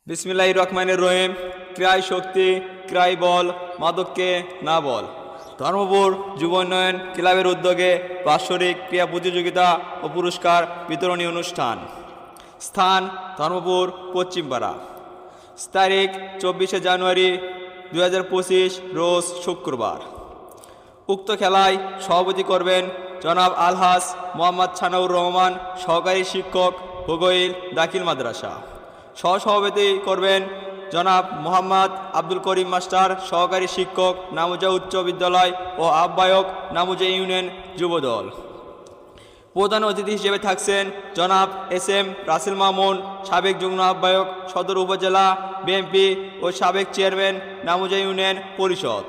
বিসমিল্লাহির রহমানির রহিম। ক্রয় শক্তি, ক্রয় বল, মাদককে না বল। ধর্মপুর যুব উন্নয়ন ক্লাবের উদ্যোগে বাৎসরিক ক্রীড়া প্রতিযোগিতা ও পুরস্কার বিতরণী অনুষ্ঠান। স্থান ধর্মপুর পশ্চিমপাড়া। তারিখ 24শে জানুয়ারি 2025 রোজ শুক্রবার। উক্ত খেলায় সভাপতি করবেন জনাব আলহাজ মোহাম্মদ ছানাউর রহমান, সহকারী শিক্ষক, ভূগোইল দাখিল মাদ্রাসা। সহসভাপতি করবেন জনাব মোহাম্মদ আব্দুল করিম মাস্টার, সহকারী শিক্ষক, নামুজা উচ্চ বিদ্যালয় ও আহ্বায়ক, নামুজা ইউনিয়ন যুবদল। প্রধান অতিথি হিসেবে থাকছেন জনাব SM রাসেল মামুন, সাবেক যুগ্ম আহ্বায়ক সদর উপজেলা বিএনপি ও সাবেক চেয়ারম্যান নামুজা ইউনিয়ন পরিষদ।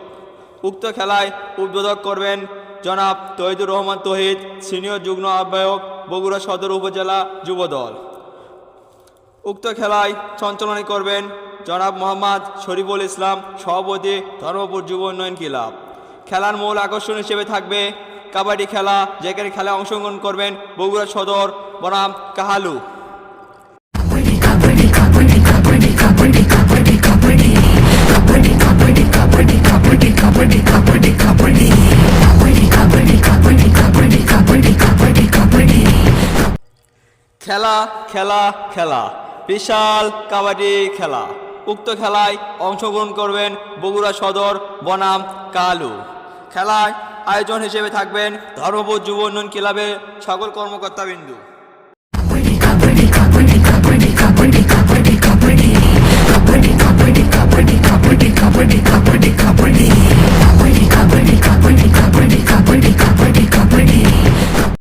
উক্ত খেলায় উদ্বোধক করবেন জনাব তহিদুর রহমান তহিদ, সিনিয়র যুগ্ম আহ্বায়ক বগুড়া সদর উপজেলা যুবদল। উক্ত খেলায় সঞ্চালনা করবেন জনাব মোহাম্মদ শরীফুল ইসলাম, সভাপতি ধর্মপুর যুব উন্নয়ন ক্লাব। খেলার মূল আকর্ষণ হিসেবে থাকবে কাবাডি খেলা, যেখানে খেলায় অংশগ্রহণ করবেন বগুড়া সদর বনাম কাহালু। খেলা খেলা খেলা বিশাল কাবাডি খেলা। উক্ত খেলায় অংশগ্রহণ করবেন বগুড়া সদর বনাম কালু। খেলায় আয়োজন হিসেবে থাকবেন ধর্মপুর যুব উন্নয়ন ক্লাবের সকল কর্মকর্তাবৃন্দ। Kabaddi, kabaddi, kabaddi, kabaddi, kabaddi, kabaddi, kabaddi, kabaddi.